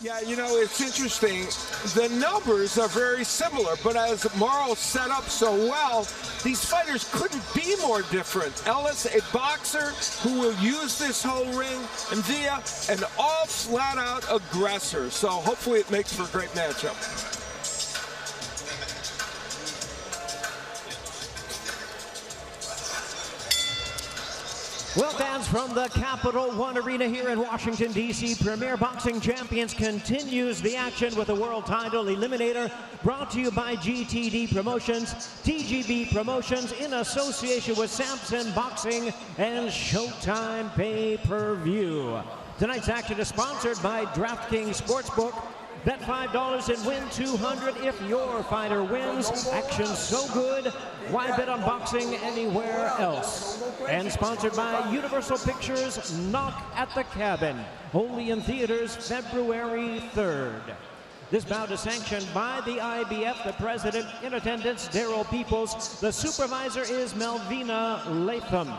Yeah, you know, it's interesting. The numbers are very similar, but as Morrow set up so well, these fighters couldn't be more different. Ellis, a boxer who will use this whole ring, and Villa, an all flat-out aggressor. So hopefully it makes for a great matchup. Well, fans, from the Capital One Arena here in Washington, D.C., Premier Boxing Champions continues the action with the World Title Eliminator, brought to you by GTD Promotions, TGB Promotions, in association with Samson Boxing and Showtime Pay-Per-View. Tonight's action is sponsored by DraftKings Sportsbook. Bet $5 and win $200 if your fighter wins. Action so good, why bet on boxing anywhere else? And sponsored by Universal Pictures' Knock at the Cabin, only in theaters February 3rd. This bout is sanctioned by the IBF, the president in attendance, Daryl Peoples. The supervisor is Melvina Latham.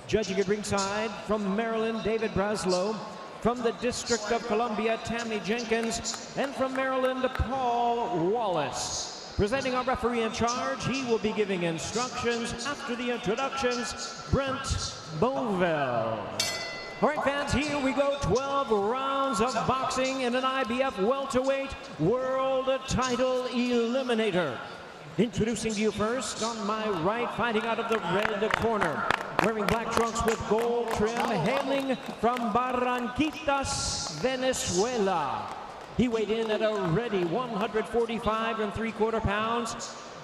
Judging at ringside from Maryland, David Braslow. From the District of Columbia, Tammy Jenkins. And from Maryland, Paul Wallace. Presenting our referee in charge, he will be giving instructions after the introductions, Brent Bovell. All right, fans, here we go. 12 rounds of boxing in an IBF Welterweight World Title Eliminator. Introducing to you first, on my right, fighting out of the red corner, wearing black trunks with gold trim, hailing from Barranquitas, Venezuela. He weighed in at a ready 145 3/4 pounds,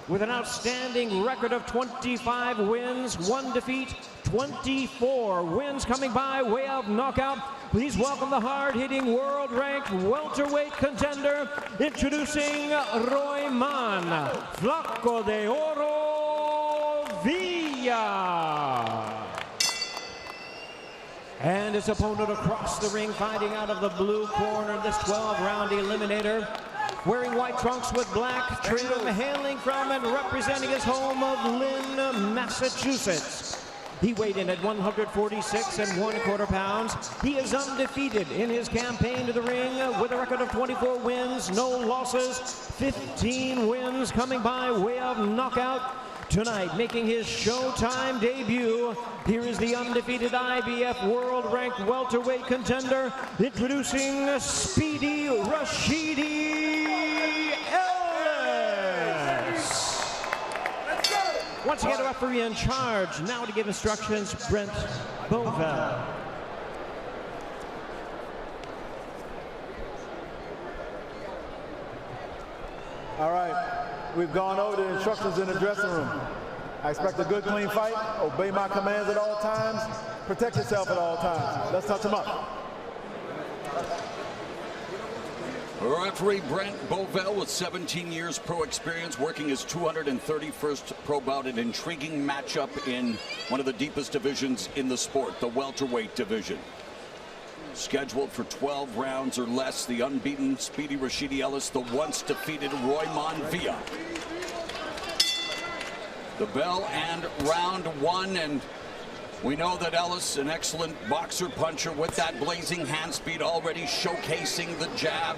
with an outstanding record of 25 wins, 1 defeat, 24 wins coming by way of knockout. Please welcome the hard-hitting world-ranked welterweight contender, introducing Roiman Flaco de Oro Villa. And his opponent across the ring, fighting out of the blue corner, this 12-round eliminator, wearing white trunks with black trim, hailing from and representing his home of Lynn, Massachusetts. He weighed in at 146 1/4 pounds. He is undefeated in his campaign to the ring with a record of 24 wins, no losses, 15 wins coming by way of knockout. Tonight, making his Showtime debut, here is the undefeated IBF world-ranked welterweight contender, introducing Speedy Rashidi Ellis. Once again, a referee in charge. Now to give instructions, Brent Bovell. All right, we've gone over the instructions in the dressing room. I expect a good, clean fight. Obey my commands at all times. Protect yourself at all times. Let's touch them up. Referee Brent Bovell, with 17 years pro experience, working his 231st pro bout, an intriguing matchup in one of the deepest divisions in the sport, the welterweight division. Scheduled for 12 rounds or less, the unbeaten Speedy Rashidi Ellis, the once defeated Roiman Villa. The bell and round 1, and we know that Ellis, an excellent boxer puncher with that blazing hand speed, already showcasing the jab.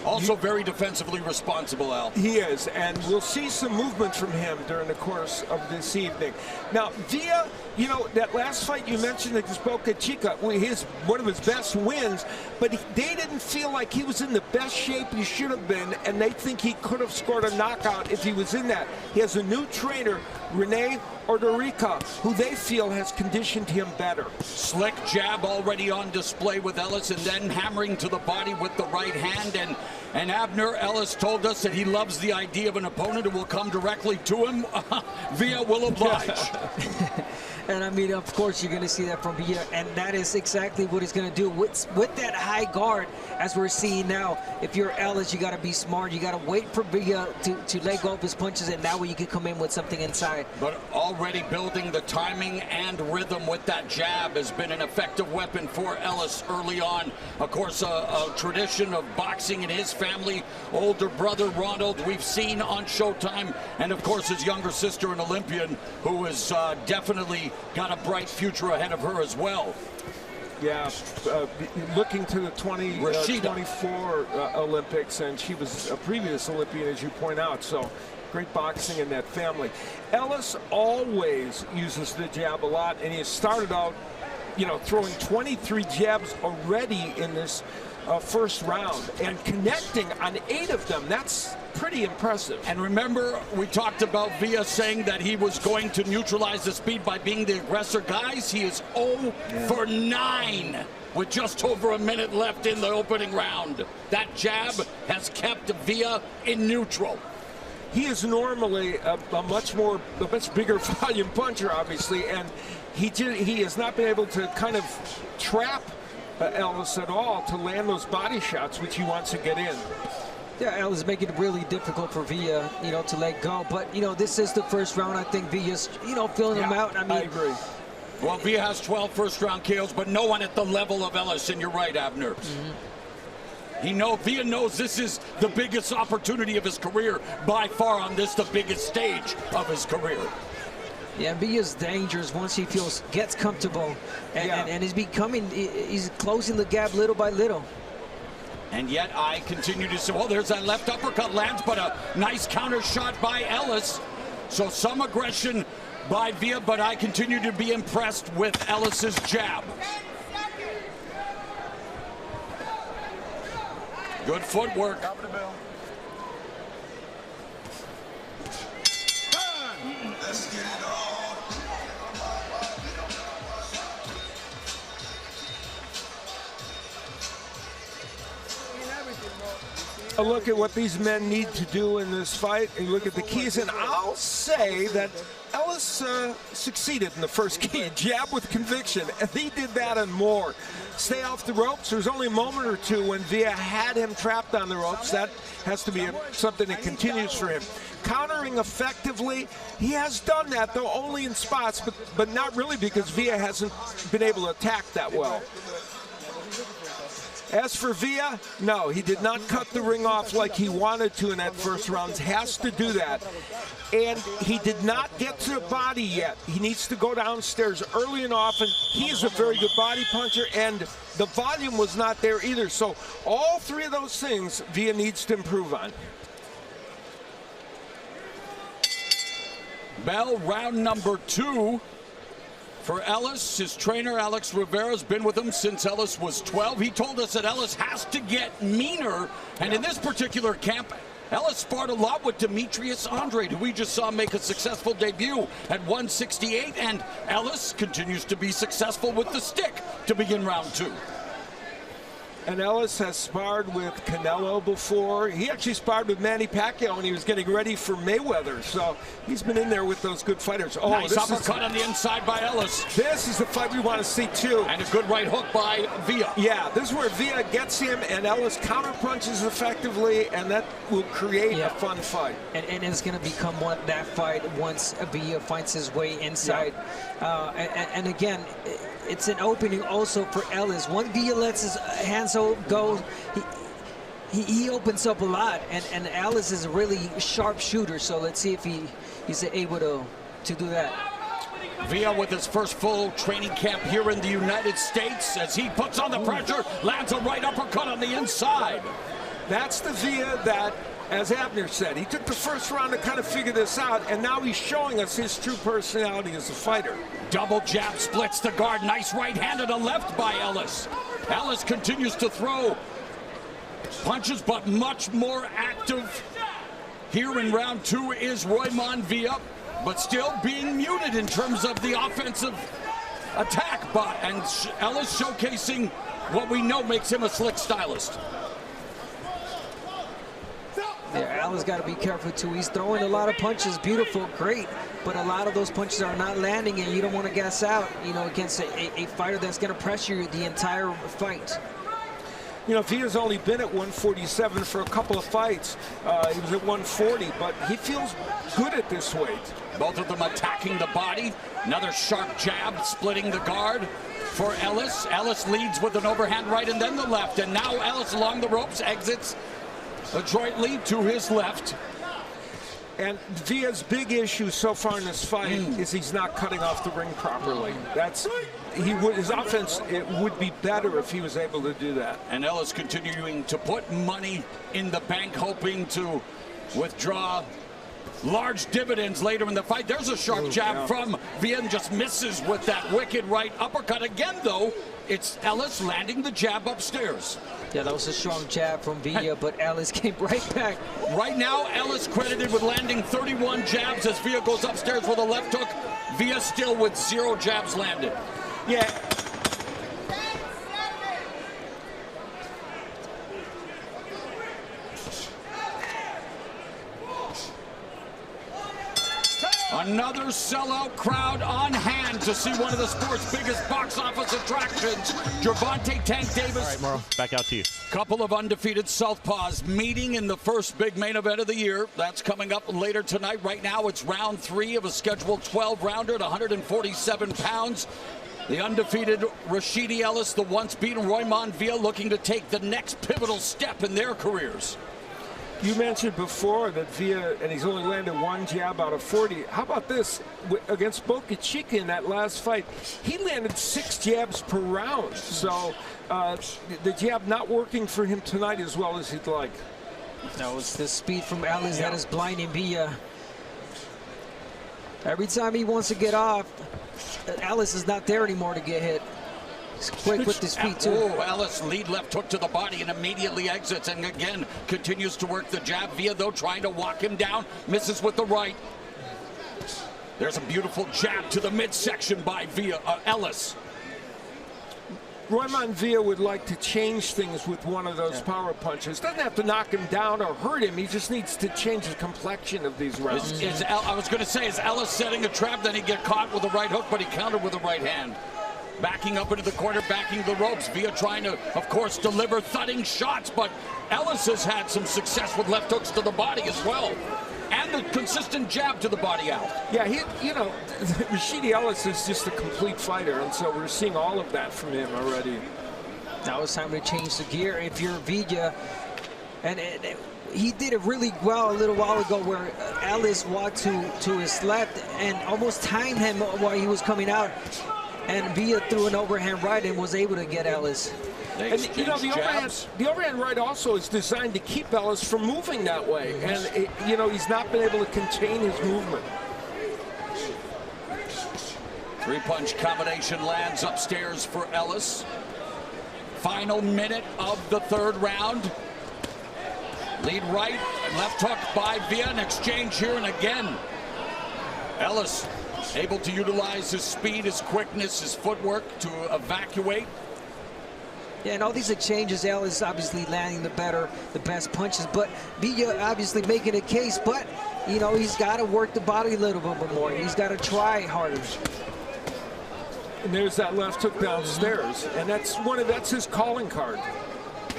Also very defensively responsible, Al. He is, and we'll see some movement from him during the course of this evening. Now, Villa, you know, that last fight you mentioned against Boca Chica, one of his best wins, but they didn't feel like he was in the best shape he should have been, and they think he could have scored a knockout if he was in that. He has a new trainer, Rene Ordorica, who they feel has conditioned him better. Slick jab already on display with Ellis, and then hammering to the body with the right hand. And Abner Ellis told us that he loves the idea of an opponent who will come directly to him. Villa will oblige. And I mean, of course, you're going to see that from Villa, and that is exactly what he's going to do with that high guard, as we're seeing now. If you're Ellis, you got to be smart. You got to wait for Villa to let go of his punches, and that way you can come in with something inside. But already building the timing and rhythm with that jab has been an effective weapon for Ellis early on. Of course, a tradition of boxing in his family. Older brother Ronald, we've seen on Showtime, and of course his younger sister, an Olympian, who has definitely got a bright future ahead of her as well. Yeah, looking to the 2024 Olympics, and she was a previous Olympian, as you point out. So great boxing in that family. Ellis always uses the jab a lot, and he started out, you know, throwing 23 jabs already in this first round and connecting on 8 of them. That's pretty impressive. And remember, we talked about Villa saying that he was going to neutralize the speed by being the aggressor. Guys, he is 0 for 9 with just over a minute left in the opening round. That jab has kept Villa in neutral. He is normally a much bigger volume puncher, obviously, and he has not been able to kind of trap Ellis at all to land those body shots, which he wants to get in. Yeah, Ellis making it really difficult for Villa, you know, to let go. But, you know, this is the first round. I think Villa's, you know, filling him out. I agree. Well, Villa has 12 first-round KOs, but no one at the level of Ellis, and you're right, Abner. Villa knows this is the biggest opportunity of his career by far on this, the biggest stage of his career. Yeah, Villa's dangerous once he gets comfortable, and he's closing the gap little by little. And yet I continue to say, well, there's that left uppercut lands, but a nice counter shot by Ellis. So some aggression by Villa, but I continue to be impressed with Ellis's jab. Good footwork. Let's get it on. A look at what these men need to do in this fight, and look at the keys, and I'll say that Ellis succeeded in the first key, jab with conviction, and he did that and more. Stay off the ropes. There was only a moment or two when Villa had him trapped on the ropes. That has to be something that continues for him. Countering effectively, he has done that, though only in spots, but not really, because Villa hasn't been able to attack that well. As for Villa, no, he did not cut the ring off like he wanted to in that first round. Has to do that. And he did not get to the body yet. He needs to go downstairs early and often. He is a very good body puncher, and the volume was not there either. So all 3 of those things Villa needs to improve on. Bell, round number 2. For Ellis, his trainer, Alex Rivera, has been with him since Ellis was 12. He told us that Ellis has to get meaner. And in this particular camp, Ellis sparred a lot with Demetrius Andrade, who we just saw make a successful debut at 168. And Ellis continues to be successful with the stick to begin round 2. And Ellis has sparred with Canelo before. He actually sparred with Manny Pacquiao when he was getting ready for Mayweather. So he's been in there with those good fighters. Oh, nice uppercut on the inside by Ellis. This is the fight we want to see, too. And a good right hook by Villa. Yeah, this is where Villa gets him, and Ellis counter-punches effectively, and that will create a fun fight. And it's going to become that fight once Villa finds his way inside. And again, it's an opening also for Ellis. When Villa lets his hands go, he opens up a lot, and Ellis is a really sharp shooter, so let's see if he's able to do that. Villa with his first full training camp here in the United States, as he puts on the pressure, lands a right uppercut on the inside. That's the Villa that, as Abner said, he took the first round to kind of figure this out, and now he's showing us his true personality as a fighter. Double jab splits the guard. Nice right hand to the left by Ellis. Ellis continues to throw punches, but much more active. Here in round 2 is Roiman Villa, but still being muted in terms of the offensive attack. And Ellis showcasing what we know makes him a slick stylist. Yeah, Ellis got to be careful too. He's throwing a lot of punches, beautiful, great, but a lot of those punches are not landing, and you don't want to gas out, you know, against a fighter that's going to pressure you the entire fight. You know, Villa's only been at 147 for a couple of fights. He was at 140, but he feels good at this weight. Both of them attacking the body. Another sharp jab splitting the guard for Ellis. Ellis leads with an overhand right and then the left, and now Ellis along the ropes exits adroitly to his left. And Villa's big issue so far in this fight is he's not cutting off the ring properly. That's his offense would be better if he was able to do that. And Ellis continuing to put money in the bank, hoping to withdraw large dividends later in the fight. There's a sharp jab from Villa, just misses with that wicked right uppercut. Again, though, it's Ellis landing the jab upstairs. Yeah, that was a strong jab from Villa, but Ellis came right back. Right now, Ellis credited with landing 31 jabs as Villa goes upstairs with a left hook. Villa still with 0 jabs landed. Yeah. Another sellout crowd on hand to see one of the sport's biggest box office attractions, Gervonta Tank Davis. All right, Morrow, back out to you. Couple of undefeated southpaws meeting in the first big main event of the year. That's coming up later tonight. Right now, it's round 3 of a scheduled 12-rounder at 147 pounds. The undefeated Rashidi Ellis, the once beaten Roiman Villa, looking to take the next pivotal step in their careers. You mentioned before that Villa, and he's only landed 1 jab out of 40. How about this? Against Boca Chica in that last fight, he landed 6 jabs per round. So the jab not working for him tonight as well as he'd like. No, it's the speed from Ellis that is blinding Villa. Every time he wants to get off, Ellis is not there anymore to get hit. He's quick with his feet, too. Oh, Ellis lead left hook to the body and immediately exits, and again continues to work the jab. Villa, though, trying to walk him down, misses with the right. There's a beautiful jab to the midsection by Ellis. Roiman Villa would like to change things with one of those power punches. Doesn't have to knock him down or hurt him. He just needs to change the complexion of these rounds. I was going to say, is Ellis setting a trap? Then he get caught with the right hook, but he countered with the right hand. Backing up into the corner, backing the ropes. Villa trying to, of course, deliver thudding shots, but Ellis has had some success with left hooks to the body as well. And the consistent jab to the body out. Yeah, Rashidi Ellis is just a complete fighter, and so we're seeing all of that from him already. Now it's time to change the gear if you're Villa. And he did it really well a little while ago where Ellis walked to his left and almost timed him while he was coming out. And Villa threw an overhand right and was able to get Ellis. And the overhand right also is designed to keep Ellis from moving that way. And, he's not been able to contain his movement. 3-punch combination lands upstairs for Ellis. Final minute of the 3rd round. Lead right, left hook by Villa. An exchange here, and again, Ellis able to utilize his speed, his quickness, his footwork to evacuate. Yeah, and all these exchanges, Ellis obviously landing the best punches, but Villa obviously making a case, but, he's got to work the body a little bit more. He's got to try harder. And there's that left hook downstairs, and that's his calling card.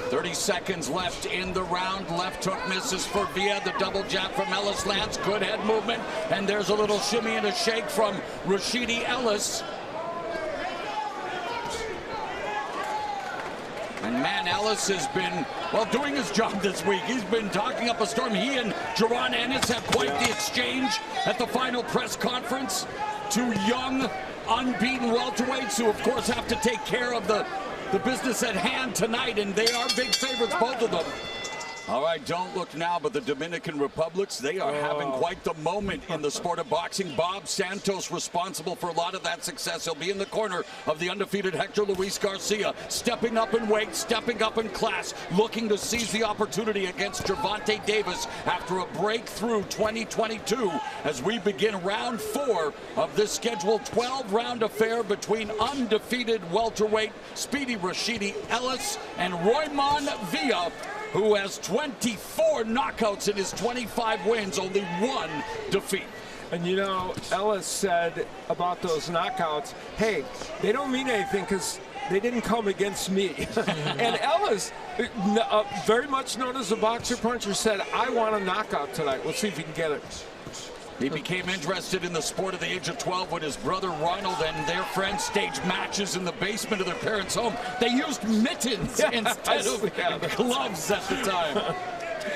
30 seconds left in the round. Left hook misses for Villa. The double jab from Ellis lands. Good head movement. And there's a little shimmy and a shake from Rashidi Ellis. And man, Ellis has been, doing his job this week. He's been talking up a storm. He and Jaron Ennis have quite the exchange at the final press conference. 2 young, unbeaten welterweights who, of course, have to take care of the business at hand tonight, and they are big favorites, both of them. All right, don't look now, but the Dominican Republics, they are having quite the moment in the sport of boxing. Bob Santos responsible for a lot of that success. He'll be in the corner of the undefeated Hector Luis Garcia, stepping up in weight, stepping up in class, looking to seize the opportunity against Gervonta Davis after a breakthrough 2022 as we begin round 4 of this scheduled 12-round affair between undefeated welterweight Speedy Rashidi Ellis and Roiman Villa, who has 24 knockouts in his 25 wins, only 1 defeat. And Ellis said about those knockouts, hey, they don't mean anything because they didn't come against me. And Ellis, very much known as a boxer puncher, said, I want a knockout tonight. We'll see if he can get it. He became interested in the sport at the age of 12 when his brother Ronald and their friends staged matches in the basement of their parents' home. They used mittens instead of gloves at the time.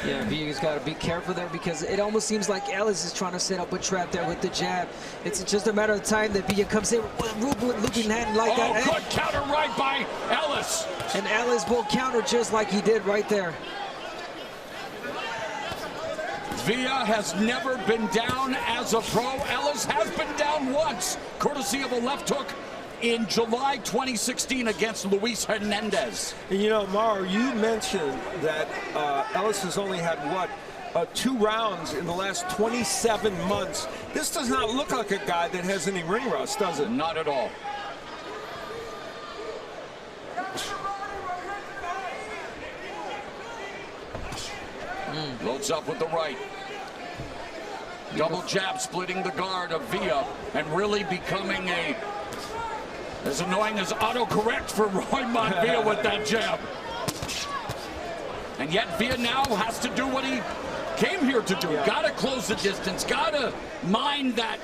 Yeah, Villa's got to be careful there because it almost seems like Ellis is trying to set up a trap there with the jab. It's just a matter of time that Villa comes in with a looping hand like that. Oh, good counter right by Ellis. And Ellis will counter just like he did right there. Villa has never been down as a pro. Ellis has been down once, courtesy of a left hook in July 2016 against Luis Hernandez. And you know, Mauro, you mentioned that Ellis has only had, what, 2 rounds in the last 27 months. This does not look like a guy that has any ring rust, does it? Not at all. Loads up with the right. Double jab splitting the guard of Villa and really becoming as annoying as autocorrect for Roiman Villa with that jab. And yet Villa now has to do what he came here to do. Gotta close the distance, gotta mind that,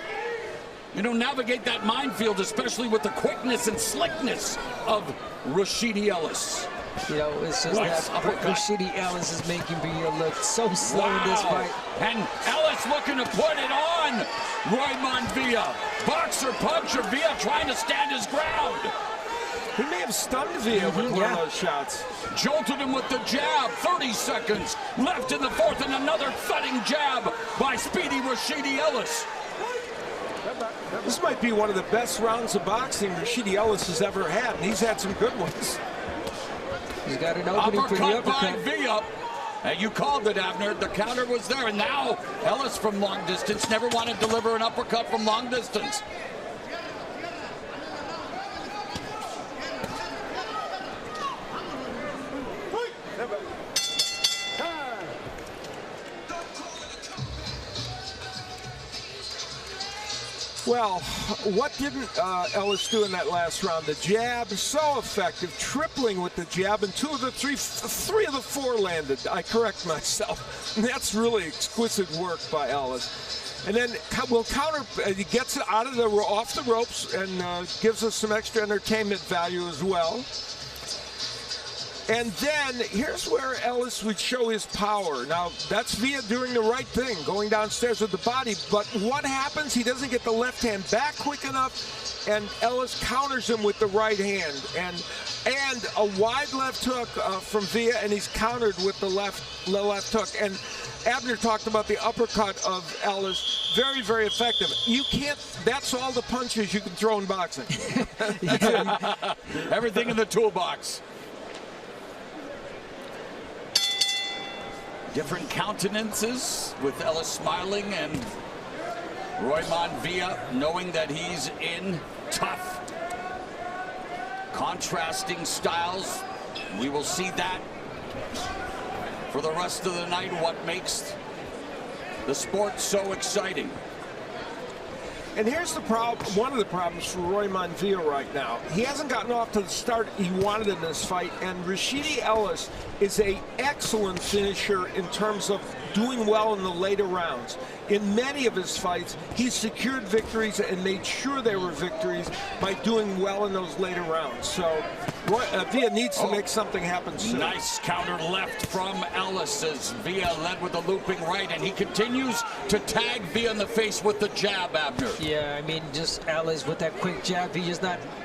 navigate that minefield, especially with the quickness and slickness of Rashidi Ellis. It's just that Rashidi Ellis is making Villa look so slow in this fight. And Ellis looking to put it on Roiman Villa. Boxer puncher, Villa trying to stand his ground. He may have stunned Villa with one of those shots. Jolted him with the jab. 30 seconds left in the fourth, and another thudding jab by speedy Rashidi Ellis. This might be one of the best rounds of boxing Rashidi Ellis has ever had, and he's had some good ones. He's got an opening for the uppercut. By Villa. And you called it, Abner. The counter was there, and now Ellis from long distance never wanted to deliver an uppercut from long distance. Well, what didn't Ellis do in that last round? The jab, so effective, tripling with the jab, and three of the 4 landed. I correct myself. And that's really exquisite work by Ellis. And then we'll counter, he gets it out of off the ropes and gives us some extra entertainment value as well. And then here's where Ellis would show his power. Now, that's Villa doing the right thing, going downstairs with the body. But what happens? He doesn't get the left hand back quick enough, and Ellis counters him with the right hand. And a wide left hook from Villa, and he's countered with the left hook. And Abner talked about the uppercut of Ellis. Very, very effective. You can't, that's all the punches you can throw in boxing. Everything in the toolbox. Different countenances with Ellis smiling and Roiman Villa knowing that he's in tough. Contrasting styles. We will see that for the rest of the night, what makes the sport so exciting. And here's the problem, one of the problems for Roiman Villa right now. He hasn't gotten off to the start he wanted in this fight, and Rashidi Ellis is an excellent finisher in terms of doing well in the later rounds. In many of his fights, he's secured victories and made sure they were victories by doing well in those later rounds. So Villa needs to make something happen soon. Nice counter left from Ellis as Villa led with the looping right, and he continues to tag Villa in the face with the jab, Abner. Yeah, I mean, just Ellis with that quick jab. He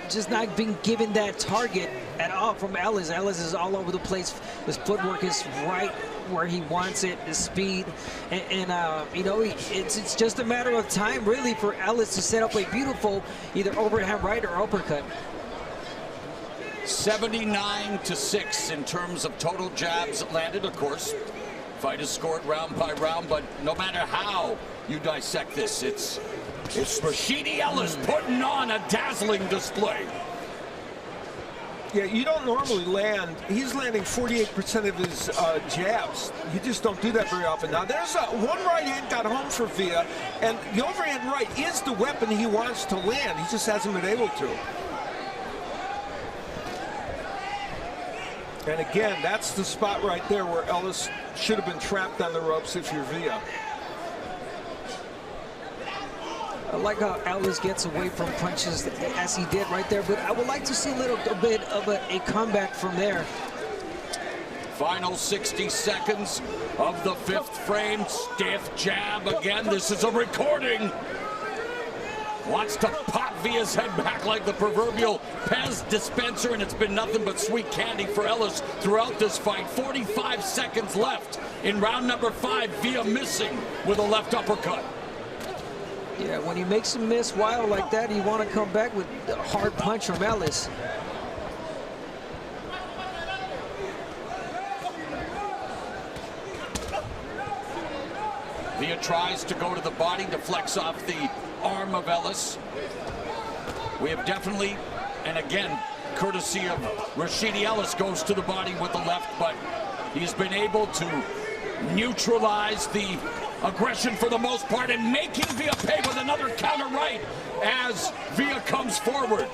just not being given that target at all from Ellis. Ellis is all over the place. His footwork is right where he wants it, the speed, and it's just a matter of time really for Ellis to set up a beautiful either overhand right or uppercut. 79-6 in terms of total jabs landed. Of course, fight is scored round by round, but no matter how you dissect this, it's Rashidi Ellis putting on a dazzling display. Yeah, you don't normally land. He's landing 48% of his jabs. You just don't do that very often. Now, there's one right hand got home for Villa, and the overhand right is the weapon he wants to land. He just hasn't been able to. And again, that's the spot right there where Ellis should have been trapped on the ropes if you're Villa. I like how Ellis gets away from punches as he did right there, but I would like to see a little bit of a comeback from there. Final 60 seconds of the 5th frame. Stiff jab again. This is a recording. Wants to pop Villa's head back like the proverbial Pez dispenser, and it's been nothing but sweet candy for Ellis throughout this fight. 45 seconds left in round number 5. Villa missing with a left uppercut. Yeah, when he makes a miss wild like that, you want to come back with a hard punch from Ellis. Villa tries to go to the body, deflects off the arm of Ellis. We have definitely, and again, courtesy of Rashidi Ellis, goes to the body with the left, but he's been able to neutralize the aggression for the most part and making Villa pay with another counter right as Villa comes forward.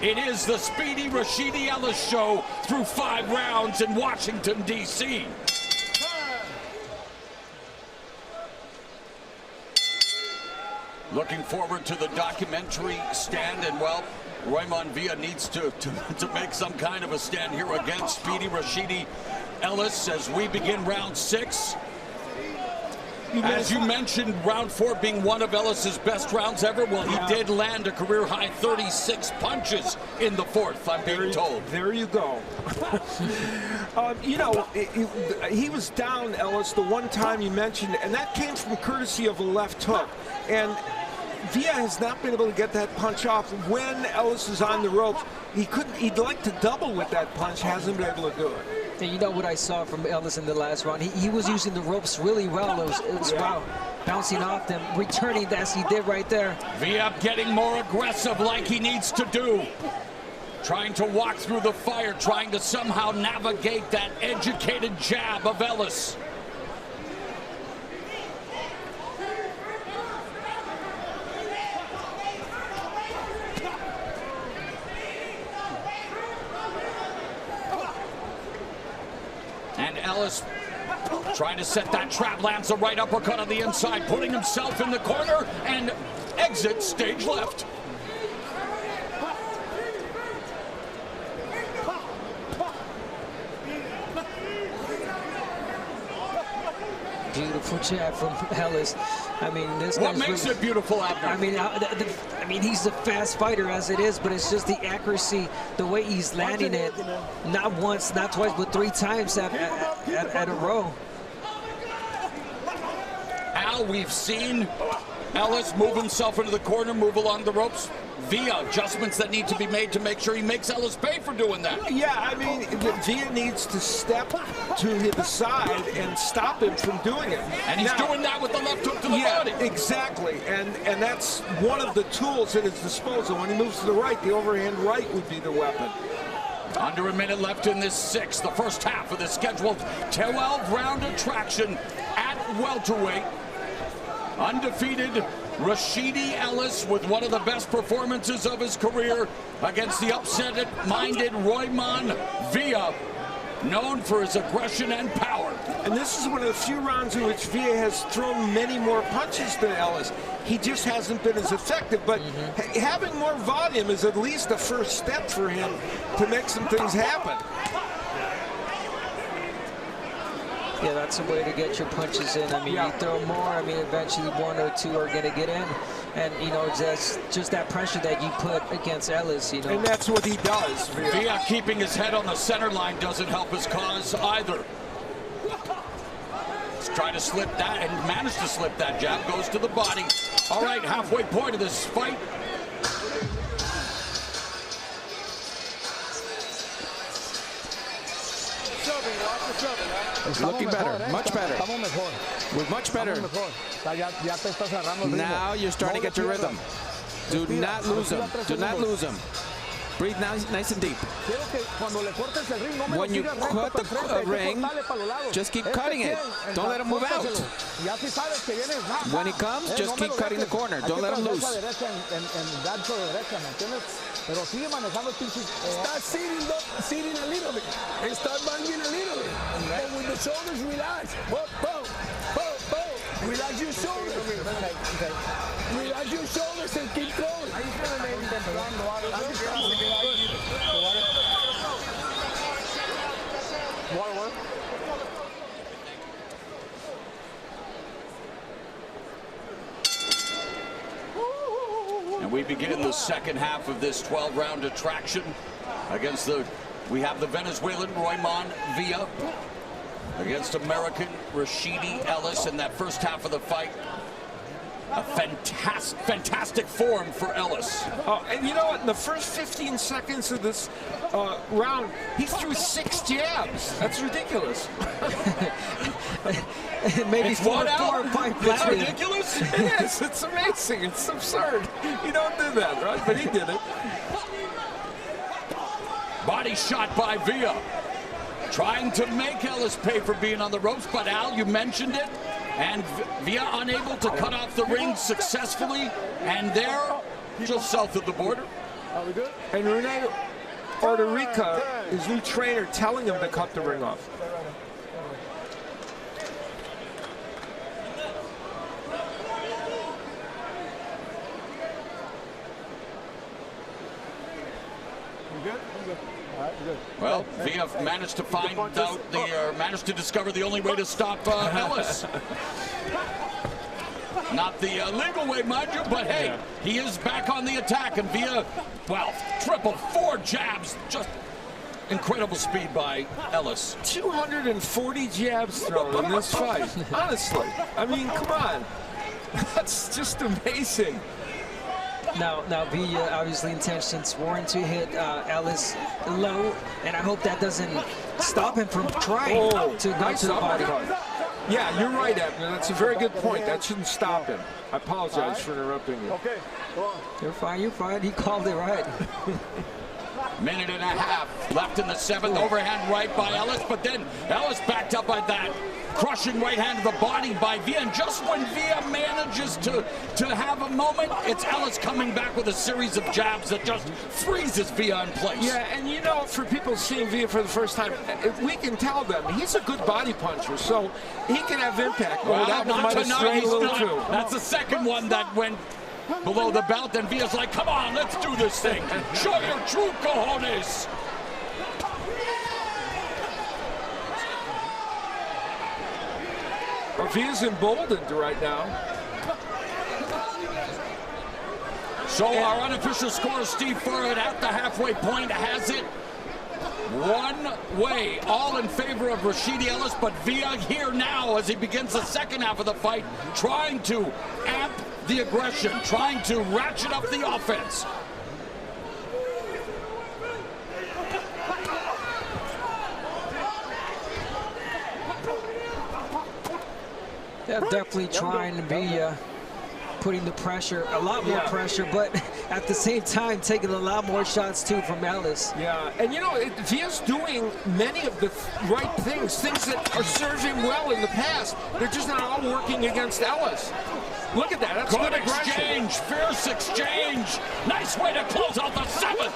It is the speedy Rashidi Ellis show through 5 rounds in Washington, D.C. Looking forward to the documentary stand, and well, Roiman Villa needs to make some kind of a stand here against speedy Rashidi Ellis as we begin round 6. As you mentioned, round 4 being one of Ellis's best rounds ever. Well, he did land a career-high 36 punches in the 4th, I'm being told. There you go. You know, he was down, Ellis, the one time you mentioned, and that came from courtesy of a left hook. And Villa has not been able to get that punch off. When Ellis is on the ropes, he'd like to double with that punch, hasn't been able to do it. And you know what I saw from Ellis in the last round? He was using the ropes really well. It was wow, bouncing off them, returning as he did right there. Villa getting more aggressive like he needs to do. Trying to walk through the fire, trying to somehow navigate that educated jab of Ellis. And Ellis trying to set that trap, lands a right uppercut on the inside, putting himself in the corner and exits stage left. Beautiful jab from Ellis. I mean, this What guy's makes really, it beautiful, Abner? I mean, he's a fast fighter as it is, but it's just the accuracy, the way he's landing it, not once, not twice, but 3 times at a row. Al, we've seen Ellis move himself into the corner, move along the ropes. Villa, adjustments that need to be made to make sure he makes Ellis pay for doing that. Yeah, I mean, Villa needs to step to the side and stop him from doing it. And he's doing that with the left hook to the body. Exactly, and that's one of the tools at his disposal. When he moves to the right, the overhand right would be the weapon. Under a minute left in this 6th, the first half of the scheduled 12-round attraction at welterweight. Undefeated Rashidi Ellis with one of the best performances of his career against the upset-minded Roiman Villa, known for his aggression and power. And this is one of the few rounds in which Villa has thrown many more punches than Ellis. He just hasn't been as effective, but having more volume is at least a first step for him to make some things happen. Yeah, that's a way to get your punches in. I mean, you throw more, I mean, eventually 1 or 2 are going to get in. And, you know, just that pressure that you put against Ellis, you know. And that's what he does. Villa keeping his head on the center line doesn't help his cause either. Let's try to slip that and manage to slip that jab. Goes to the body. All right, halfway point of this fight. Looking better, much better. With much better. Now you're starting to get your rhythm. Do not lose them. Do not lose them. Breathe nice and deep. When you cut the ring, just keep cutting it. Don't let him move out. When he comes, just keep cutting the corner. Don't let him loose. Pero sigue manejando el pinche. Está sitting a little bit. Está banging a little bit. But with the shoulders, relax. Boom, boom, boom, boom. Relax your shoulders. Relax your shoulders and keep going. Water work? we begin the second half of this 12-round attraction against we have the Venezuelan Roiman Villa against American Rashidi Ellis in that first half of the fight. A fantastic form for Ellis. And you know what? In the first 15 seconds of this round, he threw 6 jabs. That's ridiculous. Maybe it's 4 or 5. It's ridiculous? It is. It's amazing. It's absurd. You don't do that, right? But he did it. Body shot by Villa. Trying to make Ellis pay for being on the ropes, but Al, you mentioned it. And Villa unable to cut off the ring successfully. And there, just south of the border. Are we good? And Rene Orderica, his new trainer, telling him to cut the ring off. We good? I'm good. All right, good. Well, Villa managed to find out managed to discover the only way to stop Ellis. Not the legal way, mind you, but hey, he is back on the attack, and Villa, well, 4 jabs, just incredible speed by Ellis. 240 jabs thrown in this fight. Honestly, I mean, come on, that's just amazing. Now Villa obviously intentions warrant to hit Ellis low, and I hope that doesn't stop him from trying to go to the body. Yeah, you're right, Abner. That's a very good point. That shouldn't stop him. I apologize for interrupting you. Okay, go on. You're fine, you're fine. He called it right. Minute and a half left in the 7th. Overhand right by Ellis, but then Ellis backed up by that crushing right hand to the body by Villa. And just when Villa manages to have a moment, it's Ellis coming back with a series of jabs that just freezes Villa in place. Yeah, and you know, for people seeing Villa for the first time, we can tell them he's a good body puncher, so he can have impact. Well, that one not might have strayed a little too. That's the second one that went below the belt, and Villa's like, come on, let's do this thing. Show your true cojones. Villa's emboldened right now. So our unofficial score, Steve Furred at the halfway point has it one way, all in favor of Rashidi Ellis, but Villa here now as he begins the second half of the fight, trying to amp the aggression, trying to ratchet up the offense. They're definitely trying to be putting the pressure, a lot more pressure, but at the same time taking a lot more shots too from Ellis. Yeah, and you know, Villa's doing many of the right things that are serving well in the past. They're just not all working against Ellis. Look at that, that's good exchange, fierce exchange. Nice way to close out the 7th.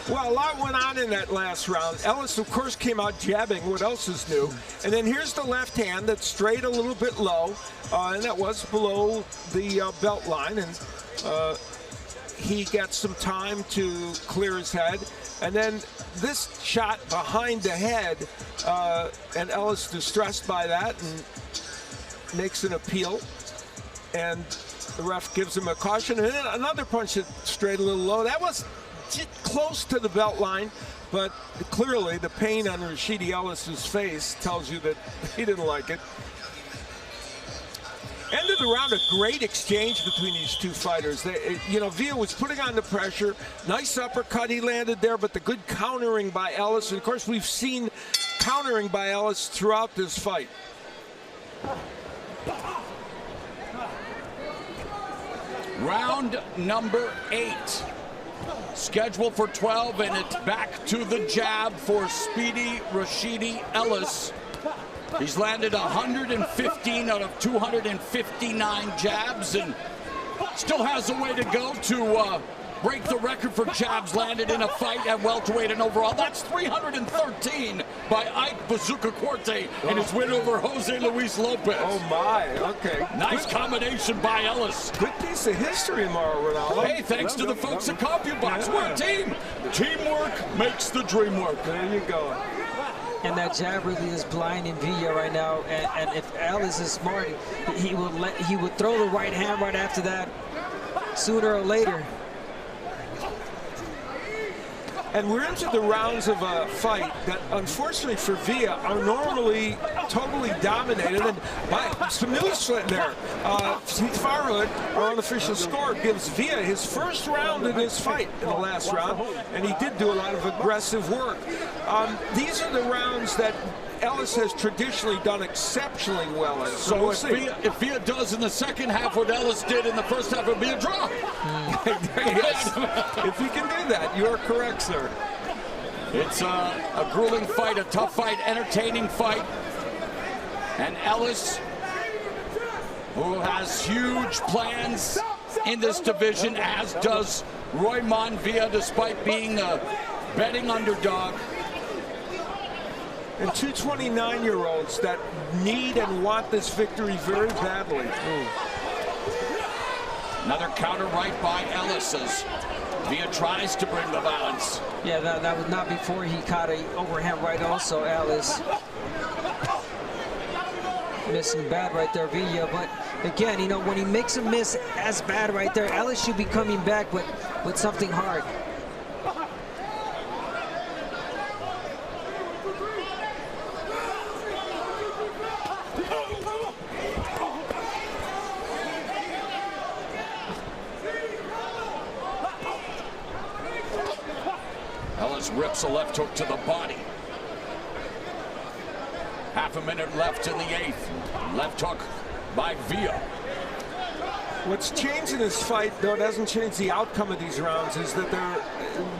Well, a lot went on in that last round. Ellis, of course, came out jabbing. What else is new? And then here's the left hand that strayed a little bit low, and that was below the belt line. And he gets some time to clear his head. And then this shot behind the head, and Ellis distressed by that and makes an appeal. And the ref gives him a caution. And then another punch that strayed a little low. That was close to the belt line, but clearly the pain on Rashidi Ellis's face tells you that he didn't like it. End of the round, a great exchange between these two fighters. You know, Villa was putting on the pressure. Nice uppercut he landed there, but the good countering by Ellis. And of course, we've seen countering by Ellis throughout this fight. Round number 8. Scheduled for 12, and it's back to the jab for speedy Rashidi Ellis. He's landed 115 out of 259 jabs and still has a way to go to break the record for jabs landed in a fight at welterweight and overall. That's 313 by Ike Bazooka Corte in his win over Jose Luis Lopez. Oh my, okay. Nice combination by Ellis. Good piece of history, Mauro Ranallo. Hey, thanks to the folks at CompuBox. We're a team. Teamwork makes the dream work. There you go. And that jab really is blinding Villa right now. And if Ellis is smart, he would throw the right hand right after that, sooner or later. And we're into the rounds of a fight that, unfortunately for Villa, are normally totally dominated. And by some news there, Farhood, our unofficial score, gives Villa his first round in this fight in the last round, and he did do a lot of aggressive work. These are the rounds that Ellis has traditionally done exceptionally well in. So if Villa does in the second half what Ellis did in the first half, it'll be a draw. Yes. If he can do that, you're correct, sir. It's a grueling fight, a tough fight, entertaining fight. And Ellis, who has huge plans in this division, as does Roiman Villa, despite being a betting underdog. And two 29-year-olds that need and want this victory very badly. Another counter right by Ellis as Villa tries to bring the balance. Yeah, that was not before he caught a overhand right also, Ellis. Missing bad right there, Villa. But again, you know, when he makes a miss as bad right there, Ellis should be coming back with something hard. Ellis rips a left hook to the body. Half a minute left in the 8th. Left hook by Villa. What's changed in this fight, though it hasn't changed the outcome of these rounds, is that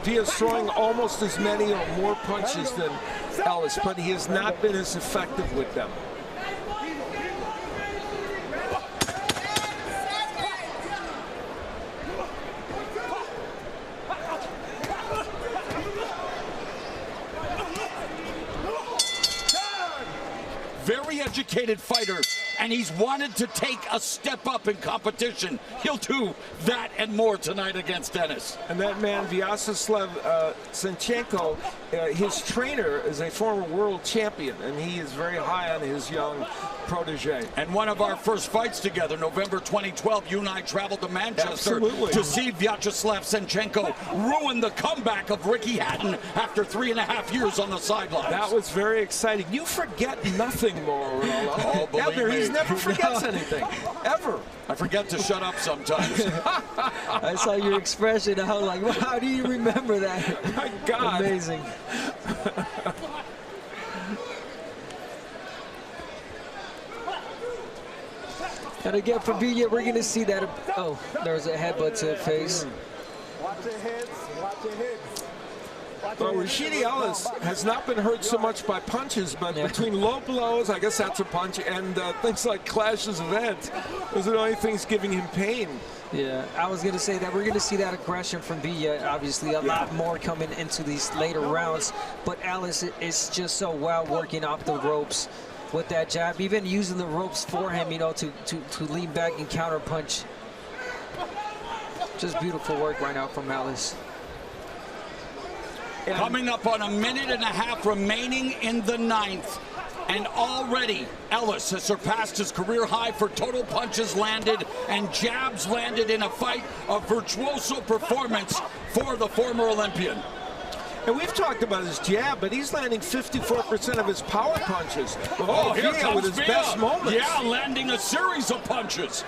Villa's throwing almost as many or more punches than Ellis, but he has not been as effective with them. Very educated fighter, and he's wanted to take a step up in competition. He'll do that and more tonight against Dennis. And that man, Vyacheslav Senchenko, his trainer is a former world champion, and he is very high on his young protege. And one of our first fights together, November 2012, you and I traveled to Manchester to see Vyacheslav Senchenko ruin the comeback of Ricky Hatton after 3.5 years on the sidelines. That was very exciting. You forget nothing, Mauro Ranallo. Oh, believe me. He never forgets anything, ever. I forget to shut up sometimes. I saw your expression. I was like, well, how do you remember that? My God. Amazing. And again, for Villa, we're going to see that. Oh, there's a headbutt to the face. Watch your heads. Watch your heads. Well, Rashidi Ellis has not been hurt so much by punches, but between low blows, I guess that's a punch, and things like clashes of heads, those are the only things giving him pain. Yeah, I was going to say that we're going to see that aggression from Villa, obviously a lot more coming into these later rounds, but Ellis is just so well working off the ropes with that jab, even using the ropes for him, you know, to lean back and counter punch. Just beautiful work right now from Ellis. Coming up on 1.5 minutes remaining in the 9th. And already Ellis has surpassed his career high for total punches landed and jabs landed in a fight, a virtuoso performance for the former Olympian. And we've talked about his jab, but he's landing 54% of his power punches. Oh, here comes with his best moments. Yeah, landing a series of punches.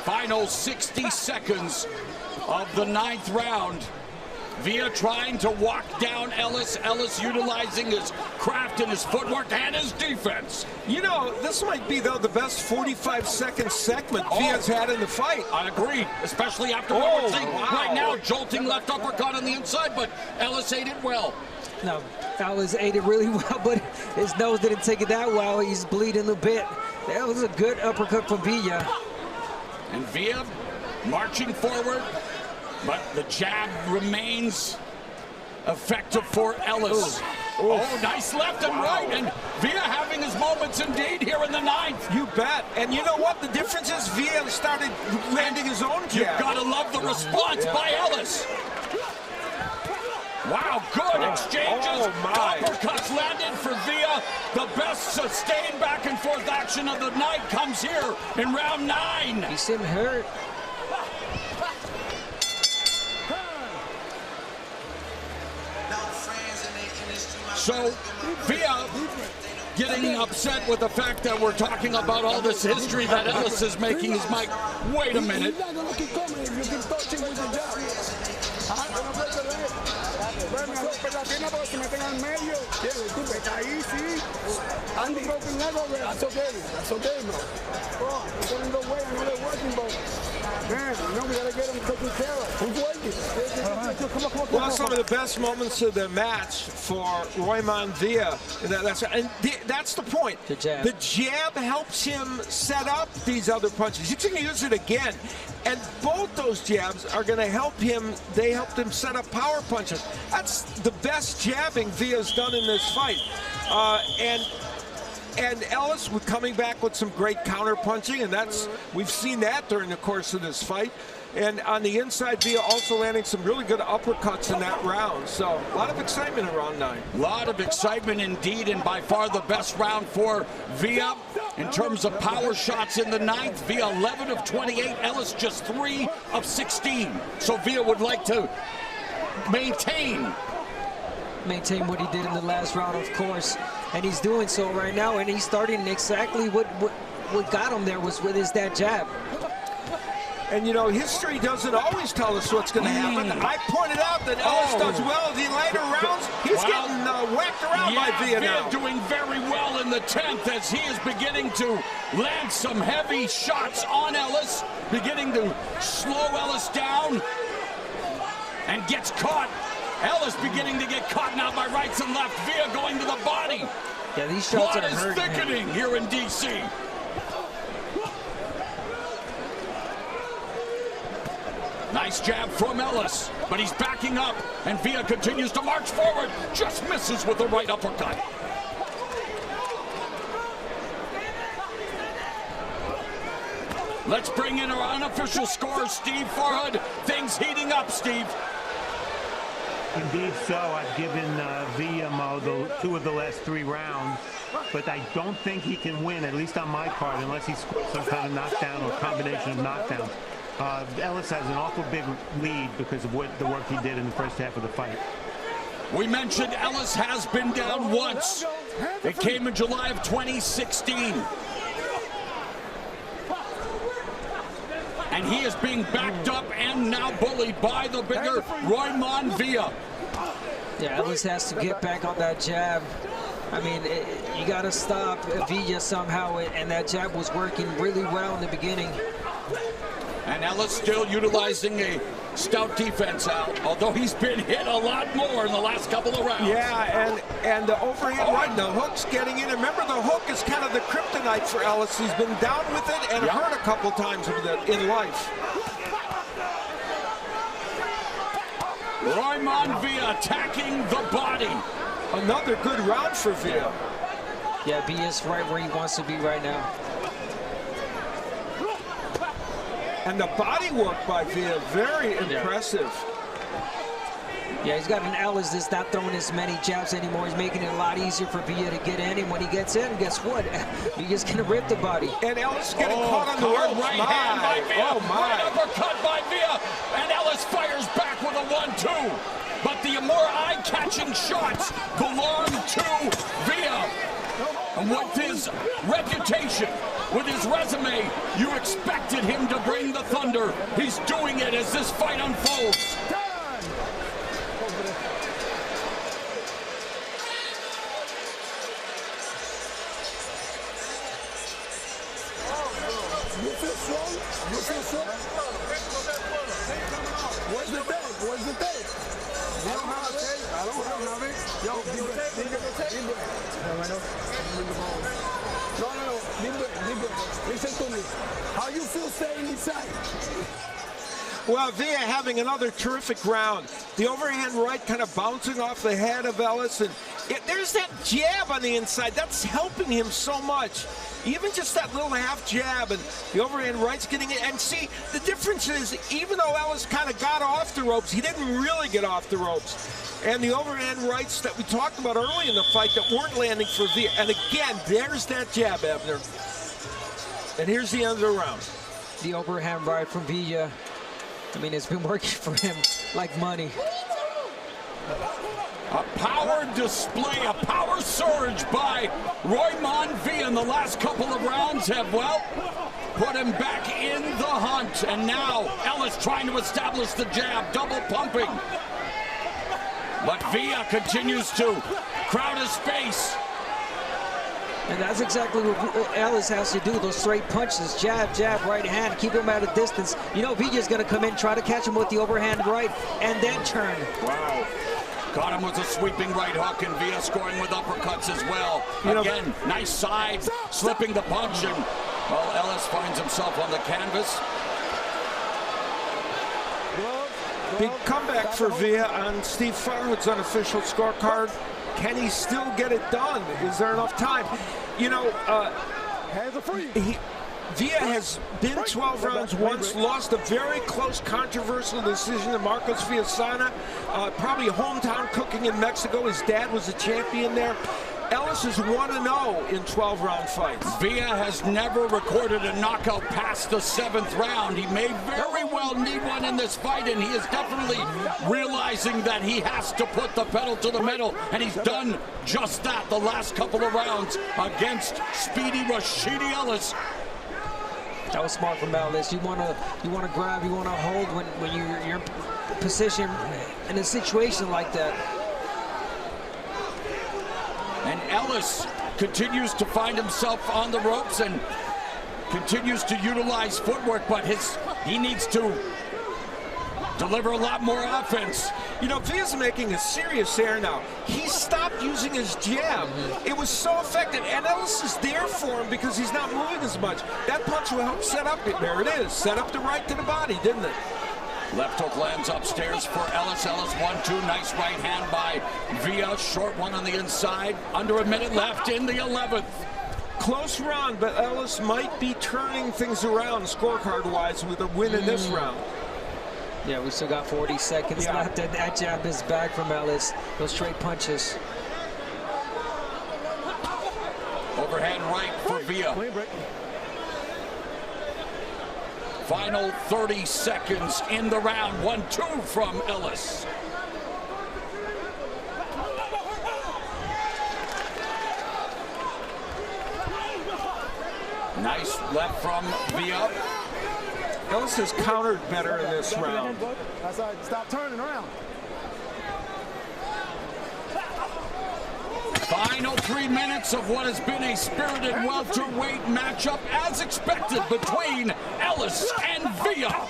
Final 60 seconds of the 9th round. Villa trying to walk down Ellis. Ellis utilizing his craft and his footwork and his defense. You know, this might be, though, the best 45-second segment Villa's had in the fight. I agree, especially after what we're seeing right now. Jolting left uppercut on the inside, but Ellis ate it well. No, Ellis ate it really well, but his nose didn't take it that well. He's bleeding a bit. That was a good uppercut from Villa. And Villa marching forward, but the jab remains effective for Ellis. Oh, nice left and right, and Villa having his moments indeed here in the 9th. You bet. And you know what? The difference is Villa started landing his own jab. You've got to love the response by Ellis. Wow, good exchanges. Oh, my. Uppercuts landed for Villa. The best sustained back and forth action of the night comes here in round 9. He seemed hurt. So, Villa getting upset with the fact that we're talking about all this history that Ellis is making his mic. Wait a minute. He's not going to keep coming if you keep touching with the jab. That's okay. That's okay, bro. Oh, it's going to go away. I know they're working, but man, you know, we got to get him taken care of. Who's working? Well, some of the best moments of the match for Roiman Villa. That's the point. The jab. The jab helps him set up these other punches. He's going to use it again. And both those jabs are going to help him. They helped him set up power punches. That's the best jabbing Villa's done in this fight. And Ellis was coming back with some great counter punching, and we've seen that during the course of this fight. And on the inside, Villa also landing some really good uppercuts in that round. So a lot of excitement in round 9. A lot of excitement indeed, and by far the best round for Villa. In terms of power shots in the 9th, Villa 11 of 28, Ellis just 3 of 16. So Villa would like to maintain what he did in the last round, of course, and he's doing so right now, and he's starting exactly what got him there was with that jab. And, you know, history doesn't always tell us what's going to happen. I pointed out that Ellis does well in the later rounds. He's getting whacked around by Villa now. Doing very well in the 10th as he is beginning to land some heavy shots on Ellis, beginning to slow Ellis down, and gets caught. Ellis beginning to get caught now by rights and left. Villa going to the body. Yeah, these shots are hurting him. Thickening here in D.C. Nice jab from Ellis, but he's backing up, and Villa continues to march forward. Just misses with the right uppercut. Let's bring in our unofficial scorer, Steve Farhood. Things heating up, Steve. Indeed so. I've given Villa 2 of the last 3 rounds, but I don't think he can win, at least on my part, unless he scores some kind of knockdown or combination of knockdowns. Ellis has an awful big lead because of the work he did in the first half of the fight. We mentioned Ellis has been down once. It came in July of 2016. And he is being backed up and now bullied by the bigger Roiman Villa. Yeah, Ellis has to get back on that jab. I mean, you got to stop Villa somehow, and that jab was working really well in the beginning. And Ellis still utilizing a stout defense out, although he's been hit a lot more in the last couple of rounds. Yeah, and the overhand right, the hook's getting in. Remember, the hook is kind of the kryptonite for Ellis. He's been down with it and hurt a couple times with it in life. Roiman Villa attacking the body. Another good round for Villa. Yeah, Villa's right where he wants to be right now. And the body work by Villa, very impressive. Yeah, he's got an Ellis that's not throwing as many jabs anymore. He's making it a lot easier for Villa to get in. And when he gets in, guess what? Villa's going to rip the body. And Ellis getting caught on the ropes. Right hand by Villa. Oh, my. Right uppercut by Villa. And Ellis fires back with a 1-2. But the more eye-catching shots belong to Villa. And with his reputation, with his resume, you expected him to bring the thunder. He's doing it as this fight unfolds. You feel strong? You feel strong? Where's the tape? Where's the tape? You don't have a tape? I don't have it. Yo, Listen to me. How you feel staying inside? Well, Villa having another terrific round. The overhand right kind of bouncing off the head of Ellis, and there's that jab on the inside. That's helping him so much. Even just that little half jab, and the overhand right's getting it. And see, the difference is, even though Ellis kind of got off the ropes, he didn't really get off the ropes. And the overhand rights that we talked about early in the fight that weren't landing for Villa. And again, there's that jab, Abner. And here's the end of the round. The overhand right from Villa. I mean, it's been working for him like money. A power display, a power surge by Roiman Villa in the last couple of rounds have, well, put him back in the hunt. And now Ellis trying to establish the jab, double pumping. But Villa continues to crowd his space. And that's exactly what Ellis has to do, those straight punches, jab, jab, right hand, keep him at a distance. You know Villa's going to come in, try to catch him with the overhand right, and then turn. Wow. Caught him with a sweeping right hook, and Villa scoring with uppercuts as well. Again, nice side, slipping the punch, and, well, Ellis finds himself on the canvas. Big comeback for Villa on Steve Farhood's unofficial scorecard. Can he still get it done? Is there enough time? You know, hands are free. Villa has been 12 rounds once, lost a very close, controversial decision to Marcos Villasana. Probably hometown cooking in Mexico. His dad was a champion there. Ellis is 1-0 in 12-round fights. Villa has never recorded a knockout past the 7th round. He may very well need one in this fight, and he is definitely realizing that he has to put the pedal to the metal, and he's done just that the last couple of rounds against speedy Rashidi Ellis. That was smart from Ellis. You want to grab, you want to hold when you're in position in a situation like that. And Ellis continues to find himself on the ropes and continues to utilize footwork, but he needs to deliver a lot more offense. You know, Villa's making a serious error now. He stopped using his jab. It was so effective, and Ellis is there for him because he's not moving as much. That punch will help set up it. There it is. Set up the right to the body, didn't it? Left hook lands upstairs for Ellis. Ellis 1-2. Nice right hand by Villa. Short one on the inside. Under a minute left in the 11th. Close round, but Ellis might be turning things around scorecard-wise with a win in this round. Yeah, we still got 40 seconds left. That jab is back from Ellis. Those straight punches. Overhand right for Villa. Final 30 seconds in the round. 1-2 from Ellis. Nice left from Villa. Ellis has countered better in this round. That's all right. Stop turning around. Final 3 minutes of what has been a spirited welterweight matchup, as expected, between Ellis and Villa.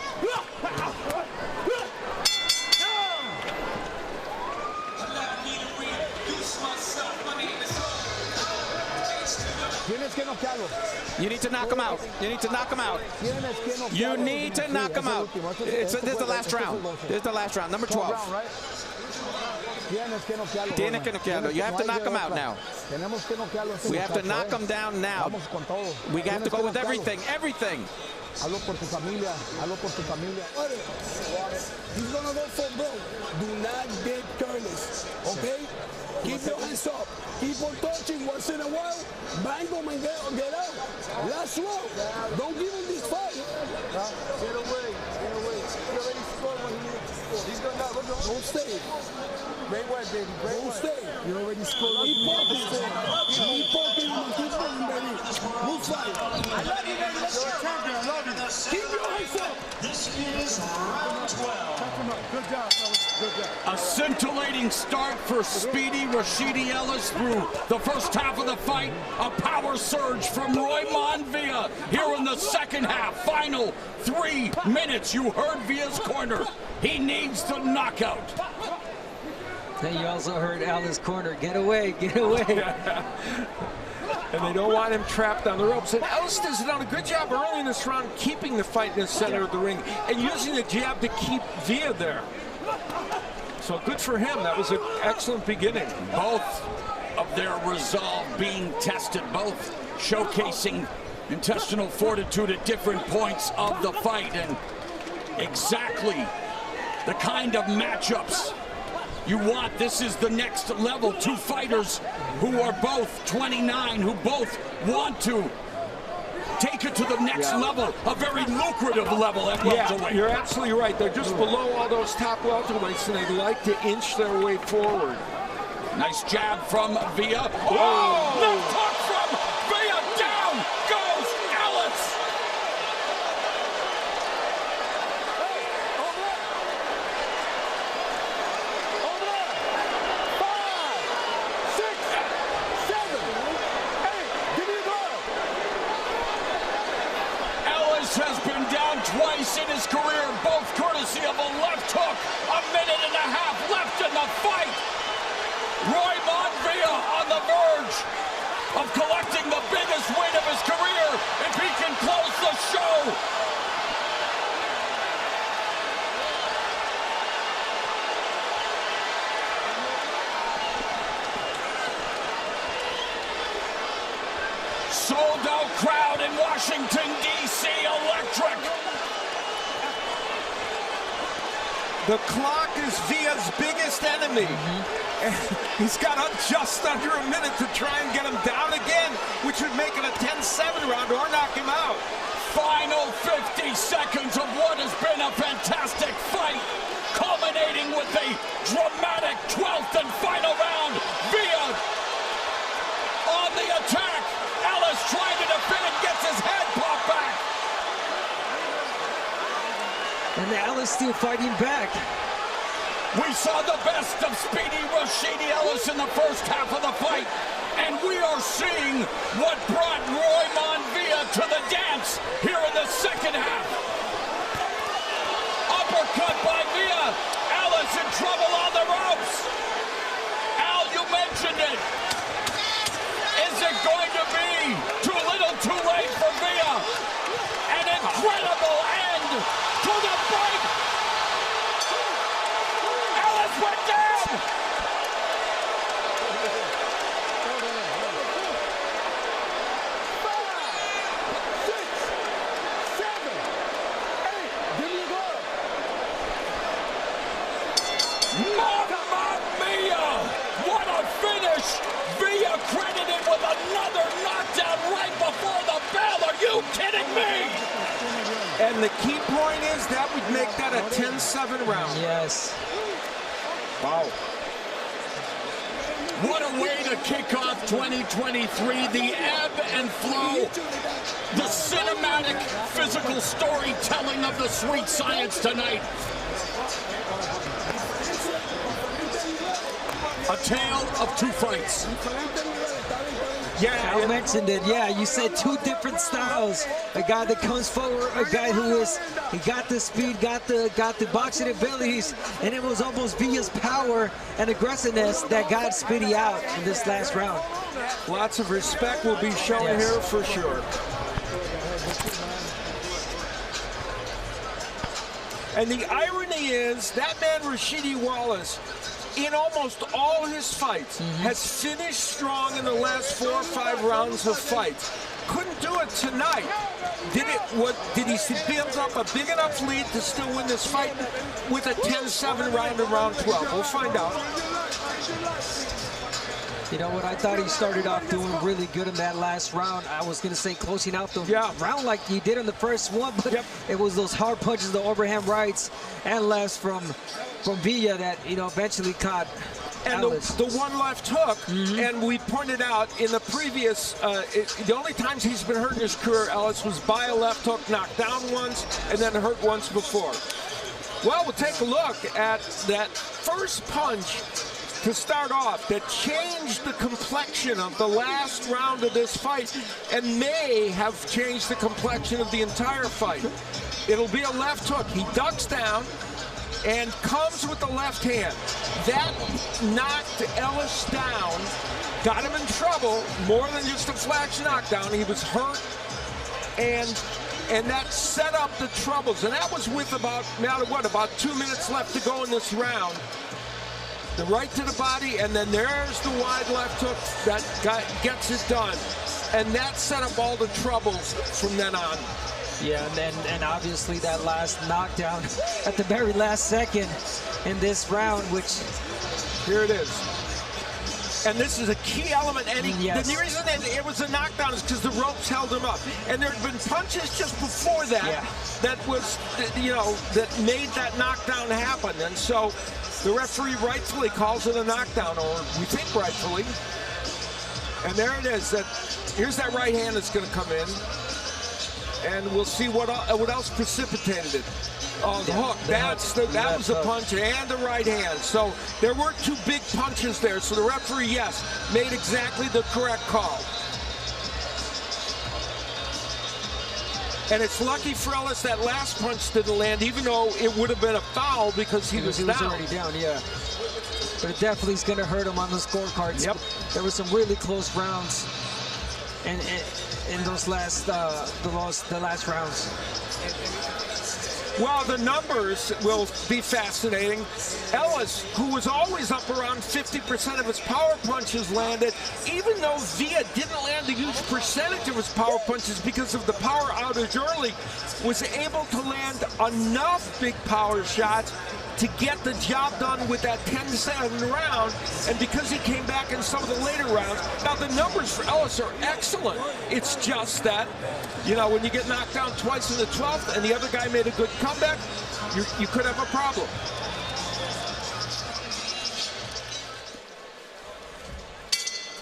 You need to knock him out. You need to knock him out. You need to knock him out. This is the last round. This is the last round. Number 12. Tiene que noquearlo. You have to knock him out now. We have to knock him down now. We have to go with everything. Everything. Hazlo por tu familia. Hazlo por tu familia. He's gonna go for broke. Do not get careless. Okay? Keep your hands up. Keep on touching once in a while. Bang him and get out. Last round. Don't give him this fight. Get away. Get away. He already scored when he needed to score. He's gonna not. Don't stay. Great work, baby. Great Don't work. stay. You already scored. Keep poking. Keep poking and keep going, baby. Good fight. I love you, baby. You're a champion. I love you. Keep your hands up. This is round 12. Good job, fellas. Good job. A scintillating start for speedy Rashidi Ellis through the first half of the fight. A power surge from Roiman Villa here in the second half. Final 3 minutes. You heard Villa's corner. He needs the knockout. Then you also heard Ellis' corner, get away, get away. And they don't want him trapped on the ropes. And Ellis has done a good job early in this round keeping the fight in the center of the ring and using the jab to keep Villa there. So good for him. That was an excellent beginning. Both of their resolve being tested, both showcasing intestinal fortitude at different points of the fight, and exactly the kind of matchups you want. This is the next level. Two fighters who are both 29, who both want to take it to the next level, a very lucrative level at welterweight. Yeah, you're absolutely right. They're just below all those top welterweights, and they like to inch their way forward. Nice jab from Villa. Oh! Left hook from Villa. Down goes Ellis. Ellis has been down twice in his career, both courtesy of a left hook. A minute and a half left in the fight. Roiman Villa on the verge of collecting the biggest win of his career if he can close the show. Sold out crowd in Washington, D.C. Electric. The clock is Villa's biggest enemy. And he's got just under a minute to try and get him down again, which would make it a 10-7 round or knock him out. Final 50 seconds of what has been a fantastic fight, culminating with a dramatic 12th and final round. Villa on the attack. Ellis trying to defend it, gets his head popped back. And Ellis still fighting back. We saw the best of speedy Rashidi Ellis in the first half of the fight, and we are seeing what brought Roiman Villa to the dance here in the second half. Uppercut by Villa. Ellis in trouble on the ropes. Al, you mentioned it. Is it going to be too little too late for Villa? An incredible end to the fight. Ellis went down. 5, 6, 7, 8. Give me a go. Mamma mia! What a finish! Villa credited with another knockdown right before the bell. Are you kidding me? And the key point is that would make that a 10-7 round. Yes. Wow. What a way to kick off 2023. The ebb and flow, the cinematic physical storytelling of the sweet science tonight. A tale of two fights. Yeah, I mentioned it. Yeah, you said two different styles. A guy that comes forward, a guy he got the speed, got the boxing abilities, and it was almost Villa's power and aggressiveness that got Speedy out in this last round. Lots of respect will be shown here for sure. And the irony is that man Rashidi Wallace, in almost all his fights, has finished strong in the last 4 or 5 rounds of fights. Couldn't do it tonight. Did he build up a big enough lead to still win this fight with a 10-7 round in round 12? We'll find out. You know what? I thought he started off doing really good in that last round. I was going to say closing out the round like he did in the first one, but it was those hard punches, the overhand rights and lefts from Villa that, you know, eventually caught and the one left hook, and we pointed out in the previous, the only times he's been hurt in his career, Ellis, was by a left hook, knocked down once, and then hurt once before. Well, we'll take a look at that first punch to start off that changed the complexion of the last round of this fight and may have changed the complexion of the entire fight. It'll be a left hook. He ducks down, and comes with the left hand. That knocked Ellis down, got him in trouble, more than just a flash knockdown. He was hurt, and that set up the troubles. And that was with about 2 minutes left to go in this round. The right to the body, and then there's the wide left hook that gets it done. And that set up all the troubles from then on. Yeah, and obviously that last knockdown at the very last second in this round, which... Here it is. And this is a key element. And yes. The reason it was a knockdown is because the ropes held him up. And there had been punches just before that that was, that made that knockdown happen. And so the referee rightfully calls it a knockdown, or we think rightfully. And there it is. Here's that right hand that's going to come in. And we'll see what else precipitated it. Oh, the hook. That was a punch, and the right hand. So there weren't two big punches there. So the referee, yes, made exactly the correct call. And it's lucky for Ellis that last punch didn't land, even though it would have been a foul because he was already down, yeah. But it definitely is going to hurt him on the scorecards. Yep. There were some really close rounds in those last the last rounds. Well, the numbers will be fascinating. Ellis, who was always up around 50% of his power punches landed, even though Villa didn't land a huge percentage of his power punches because of the power outage early, was able to land enough big power shots to get the job done with that 10-7 round, and because he came back in some of the later rounds. Now, the numbers for Ellis are excellent. It's just that, when you get knocked down twice in the 12th and the other guy made a good comeback, you could have a problem.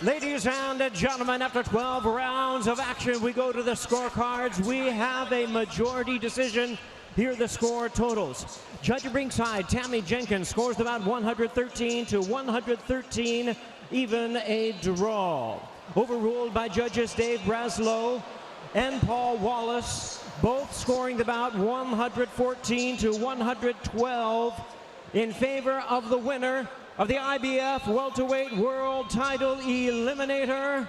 Ladies and gentlemen, after 12 rounds of action, we go to the scorecards. We have a majority decision. Here are the score totals. Judge at ringside, Tammy Jenkins, scores about 113 to 113, even a draw. Overruled by judges Dave Braslow and Paul Wallace, both scoring about 114 to 112 in favor of the winner of the IBF Welterweight World Title Eliminator,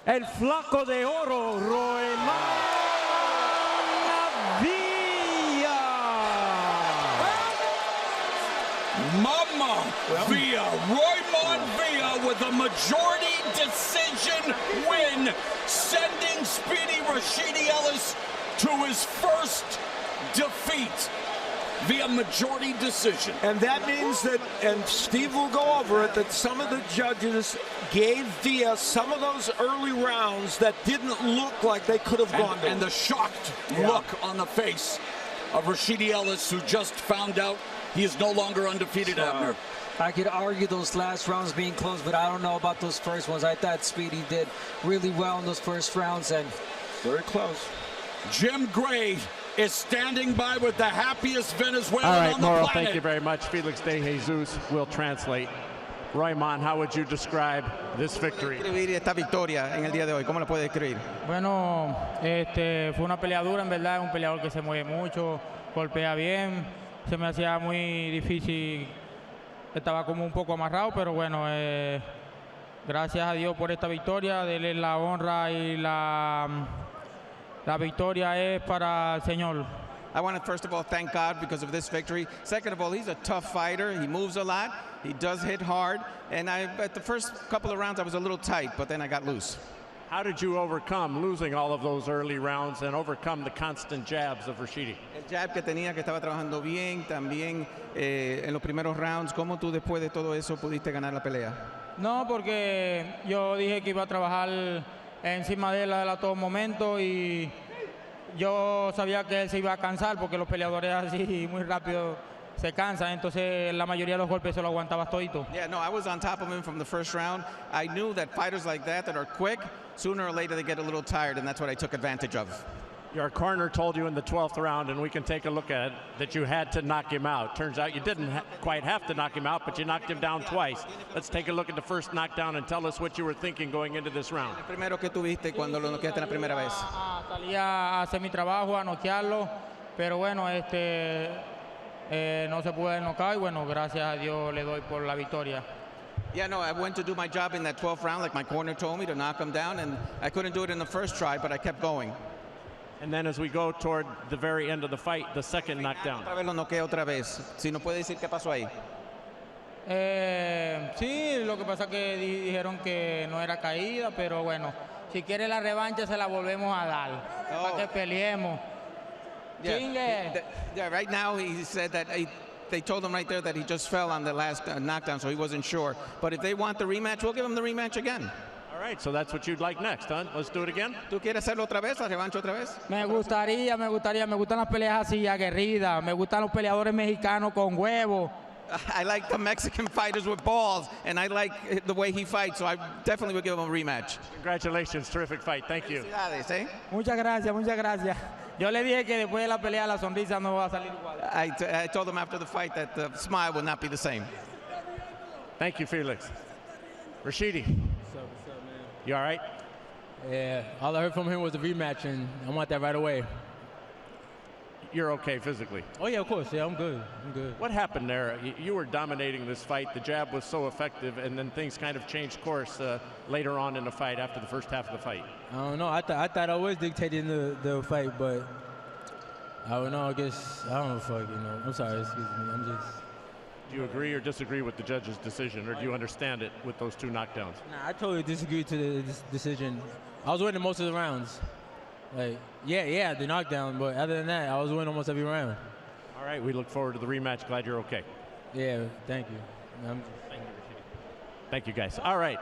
El Flaco de Oro, Roiman Villa. Mama Villa, Roiman Villa with a majority decision win, sending Speedy Rashidi Ellis to his first defeat via majority decision. And that means that, and Steve will go over it, that some of the judges gave Villa some of those early rounds that didn't look like they could have gone to. And the shocked look on the face of Rashidi Ellis, who just found out he is no longer undefeated, Abner. I could argue those last rounds being close, but I don't know about those first ones. I thought Speedy did really well in those first rounds, and very close. Jim Gray is standing by with the happiest Venezuelan on the planet. Thank you very much. Felix de Jesus will translate. Roiman, how would you describe this victory? Esta victoria en el día de hoy, ¿cómo la puede describir? Bueno, fue una pelea dura, en verdad, un peleador que se mueve mucho, golpea bien, se me hacía muy difícil, estaba como un poco amarrado, pero bueno, gracias a Dios por esta victoria, dele la honra y la victoria es para el Señor. I want to first of all thank God because of this victory. Second of all, he's a tough fighter. He moves a lot. He does hit hard. And at the first couple of rounds, I was a little tight, but then I got loose. How did you overcome losing all of those early rounds and overcome the constant jabs of Rashidi? El jab que tenía, que estaba trabajando bien, también en los primeros rounds. ¿Cómo tú después de todo eso pudiste ganar la pelea? No, porque yo dije que iba a trabajar encima de él a todo momento y yo sabía que él se iba a cansar porque los peleadores así muy rápido se cansan, entonces la mayoría de los golpes se lo aguantabas todito. Yeah, no, I was on top of him from the first round. I knew that fighters like that are quick, sooner or later they get a little tired, and that's what I took advantage of. Your corner told you in the 12th round, and we can take a look at it, that you had to knock him out. Turns out you didn't quite have to knock him out, but you knocked him down twice. Let's take a look at the first knockdown and tell us what you were thinking going into this round. El primero que tuviste cuando lo noqueaste la primera vez. Salía a hacer mi trabajo, a noquearlo, pero bueno, no se pudo el knockout y bueno, gracias a Dios le doy por la victoria. Yeah, no, I went to do my job in that 12th round, like my corner told me, to knock him down, and I couldn't do it in the first try, but I kept going. And then as we go toward the very end of the fight, the second knockdown. Otra vez lo noqueé otra vez. Si no puede decir qué pasó ahí. Sí, lo que pasa es que dijeron que no era caída, pero bueno, si quiere la revancha se la volvemos a dar, para que peleemos. Yeah, right now he said that they told him right there that he just fell on the last knockdown, so he wasn't sure. But if they want the rematch, we'll give him the rematch again. All right, so that's what you'd like next, huh? Let's do it again. ¿Tú quieres hacerlo otra vez, la revancha otra vez? Me gustan las peleas así aguerridas, me gustan los peleadores mexicanos con huevos. I like the Mexican fighters with balls, and I like the way he fights, so I definitely would give him a rematch. Congratulations, terrific fight. Thank you. Muchas gracias, muchas gracias. Yo le dije que después de la pelea la sonrisa no va a salir igual. I told him after the fight that the smile would not be the same. Thank you, Felix. Rashidi. What's up, man? You all right? Yeah, all I heard from him was a rematch, and I want that right away. You're okay physically? Oh, yeah, of course. Yeah, I'm good. I'm good. What happened there? You were dominating this fight. The jab was so effective, and then things kind of changed course later on in the fight after the first half of the fight. I don't know. I thought I was dictating the fight, but I don't know. I guess, I don't know, fuck, you know. I'm sorry, excuse me. I'm just... Do you agree or disagree with the judge's decision, or do you understand it with those two knockdowns? Nah, I totally disagree to the decision. I was winning most of the rounds. Like, yeah, the knockdown, but other than that, I was winning almost every round. All right, we look forward to the rematch. Glad you're okay. Yeah, thank you. Thank you, Rashidi. Thank you, guys. All right.